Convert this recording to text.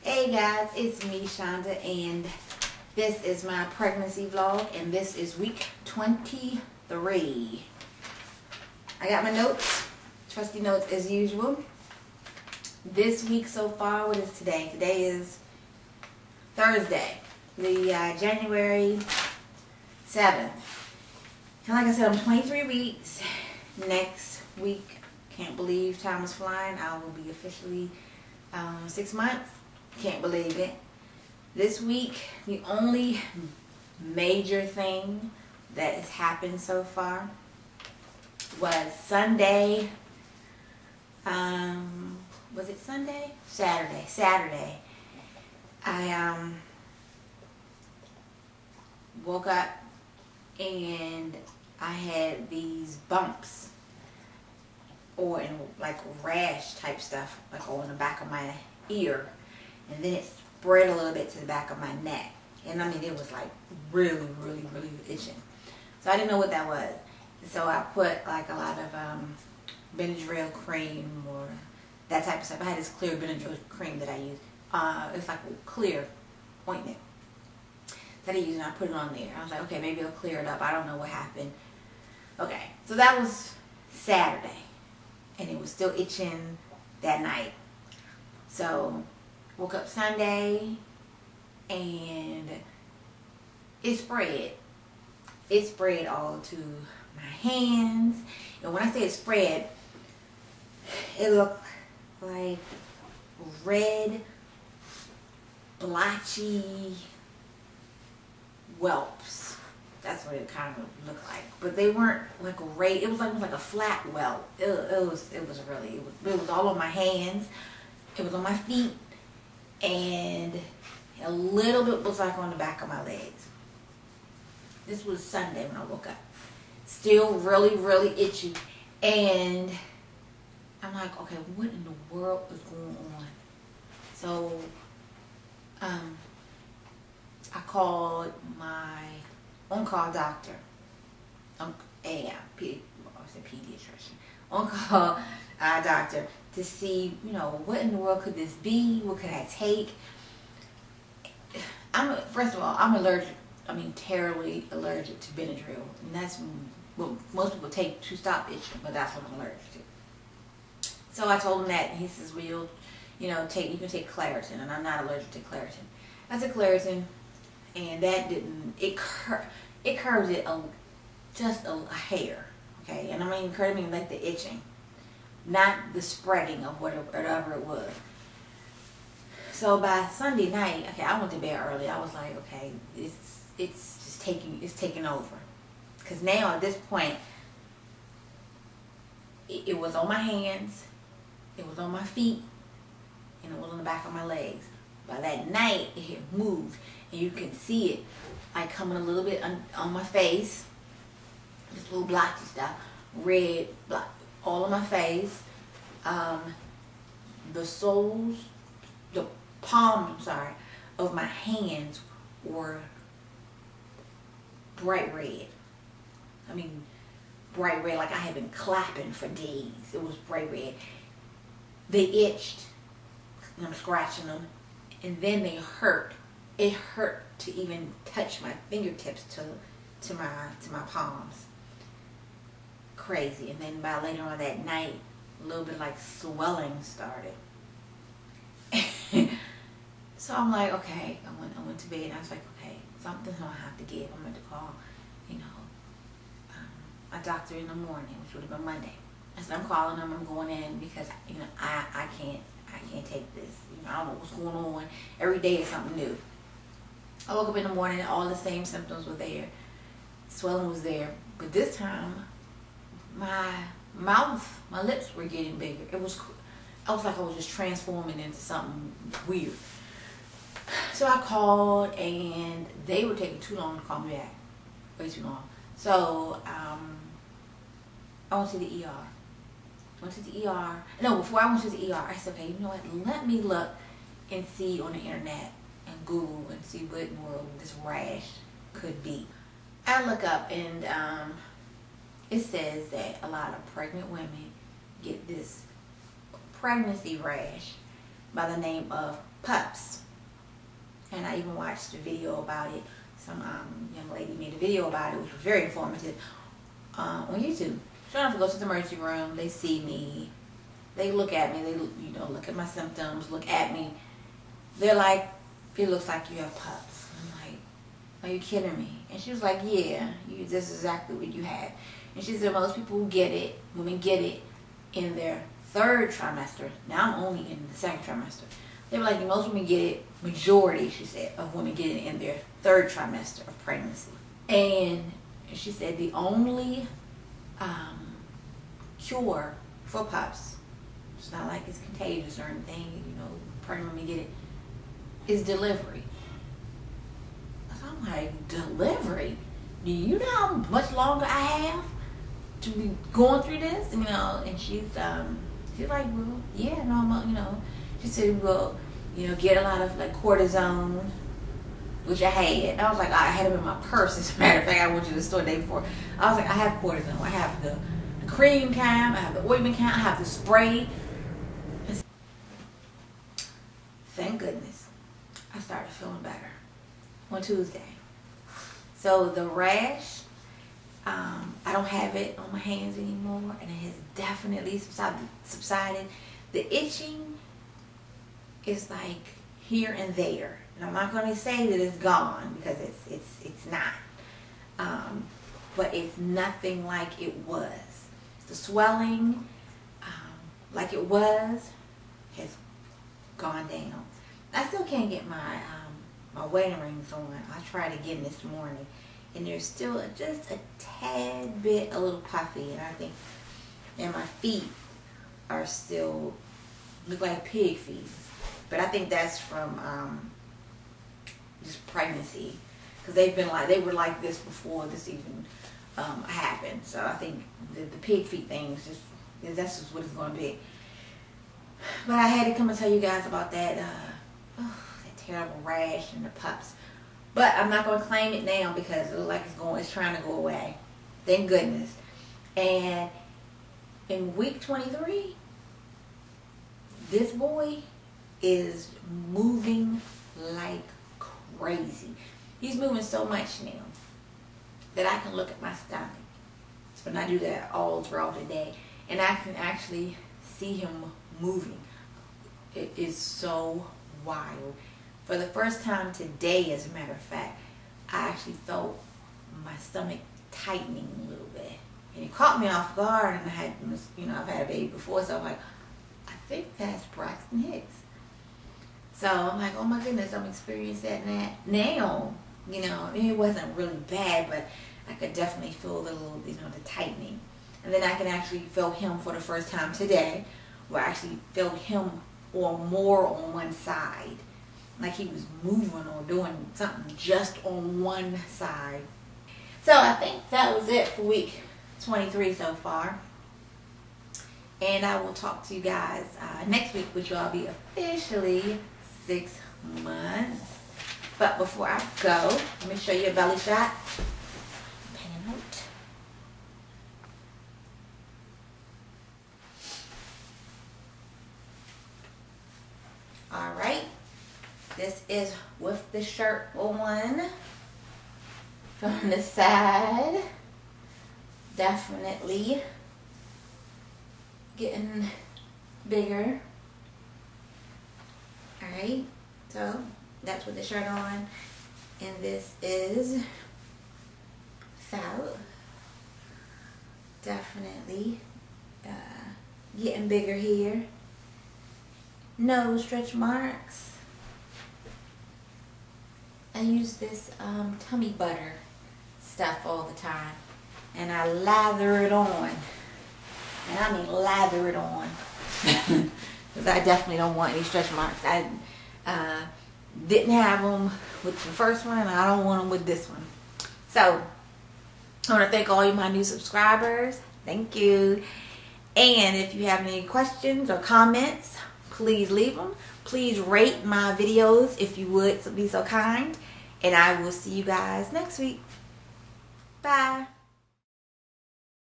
Hey guys, it's me, Shonda, and this is my pregnancy vlog, and this is week 23. I got my notes, trusty notes as usual. This week so far, what is today? Today is Thursday, the January 7th. And like I said, I'm 23 weeks. Next week, can't believe time is flying. I will be officially 6 months. Can't believe it. This week, the only major thing that has happened so far was Sunday. Was it Sunday? Saturday. I woke up and I had these bumps, or in like rash type stuff, like on the back of my ear, and then it spread a little bit to the back of my neck, and I mean it was like really itching. So I didn't know what that was, so I put like a lot of Benadryl cream or that type of stuff. I had this clear Benadryl cream that I use. It's like a clear ointment that I use, and I put it on there. I was like, okay, maybe it'll clear it up. I don't know what happened. Okay, so that was Saturday, and it was still itching that night. So woke up Sunday, and it spread. It spread all to my hands, and when I say it spread, it looked like red, blotchy whelps. That's what it kind of looked like, but they weren't like red. It was like a flat welt. It was all on my hands. It was on my feet, and a little bit was like on the back of my legs. This was Sunday when I woke up. Still really itchy, and I'm like, okay, what in the world is going on? So I called my on-call doctor, pediatrician, on-call doctor, to see, what in the world could this be? What could I take? First of all, I'm allergic. I mean, terribly allergic to Benadryl, and that's what most people take to stop itching, but that's what I'm allergic to. So I told him that, and he says, well, you can take Claritin, and I'm not allergic to Claritin. I took Claritin, and that didn't, it curbed it just a hair, okay? And I mean, curbed me like the itching, not the spreading of whatever it was. So by Sunday night, okay, I went to bed early. I was like, okay, it's taking over, because now at this point, it was on my hands, it was on my feet, and it was on the back of my legs. By that night, it had moved, and you can see it like coming a little bit on my face, this little blotchy stuff, red, black, all on my face. The soles, the palm, of my hands were bright red. I mean, bright red, like I had been clapping for days. It was bright red. They itched, and I'm scratching them, and then they hurt. It hurt to even touch my fingertips to my palms. Crazy. And then by later on that night, a little bit like swelling started. So I'm like, okay, I went to bed, and I was like, okay, something's gonna have to give. I'm going to call, a doctor in the morning, which would have been Monday. I said, I'm calling them, I'm going in, because I can't take this. I don't know what's going on. Every day is something new. I woke up in the morning, and all the same symptoms were there. Swelling was there, but this time my mouth, my lips were getting bigger. I was like I was just transforming into something weird. So I called, and they were taking too long to call me back. Way too long. So I went to the ER. No, before I went to the ER, I said, okay, you know what? Let me look and see on the internet and Google and see what in the world this rash could be. I look up, and it says that a lot of pregnant women get this pregnancy rash. by the name of PUPPS. And I even watched a video about it. Some young lady made a video about it, which was very informative, on YouTube. Sure enough, I go to the emergency room. They see me. They look at me. They, you know, look at my symptoms. Look at me. They're like, "It looks like you have PUPPS." I'm like, "Are you kidding me?" And she was like, "Yeah, this is exactly what you have." And she said most people who get it, women get it in their 3rd trimester. Now I'm only in the 2nd trimester. They were like, most women get it, majority, she said, of women get it in their 3rd trimester of pregnancy. And she said the only cure for PUPPS, it's not like it's contagious or anything, you know, pregnant women get it, is delivery. So I'm like, delivery? Do you know how much longer I have to be going through this? You know, and she's like, well, yeah, no, you know. She said, well, you know, get a lot of like cortisone, which I had. I was like, I had them in my purse. As a matter of fact, I went to the store the day before. I was like, I have cortisone. I have the cream kind, I have the ointment kind, I have the spray. Thank goodness, I started feeling better on Tuesday. So the rash, I don't have it on my hands anymore, and it has definitely subsided. The itching is like here and there, and I'm not going to say that it's gone because it's not, but it's nothing like it was. The swelling, like it was, has gone down. I still can't get my my wedding rings on. I tried again this morning, and there's still just a tad bit a little puffy, and I think, and my feet are still look like pig feet, but I think that's from just pregnancy, because they were like this before this even happened. So I think the pig feet thing is just, that's just what it's going to be. But I had to come and tell you guys about that that terrible rash and the PUPPS. But I'm not going to claim it now because it looks like it's trying to go away. Thank goodness. And in week 23, this boy is moving like crazy. He's moving so much now that I can look at my stomach. And I do that all throughout the day. And I can actually see him moving. It is so wild. For the first time today, as a matter of fact, I actually felt my stomach tightening a little bit. And it caught me off guard, and I had, you know, I've had a baby before, so I'm like, I think that's Braxton Hicks. So I'm like, oh my goodness, I'm experiencing that now. You know, it wasn't really bad, but I could definitely feel the little, you know, the tightening. And then I can actually feel him for the first time today, where I actually felt him or more on one side. Like he was moving or doing something just on one side. So I think that was it for week 23 so far. And I will talk to you guys next week, which will be officially 6 months. But before I go, let me show you a belly shot. Pen and note. Alright. This is with the shirt on. From the side. Definitely getting bigger. Alright. So that's with the shirt on, and this is without. Definitely getting bigger here. No stretch marks. I use this tummy butter stuff all the time, and I lather it on, and I mean lather it on, because I definitely don't want any stretch marks. I didn't have them with the first one, and I don't want them with this one. So I want to thank all you my new subscribers. Thank you. And if you have any questions or comments, please leave them. Please rate my videos if you would, so be so kind. And I will see you guys next week. Bye.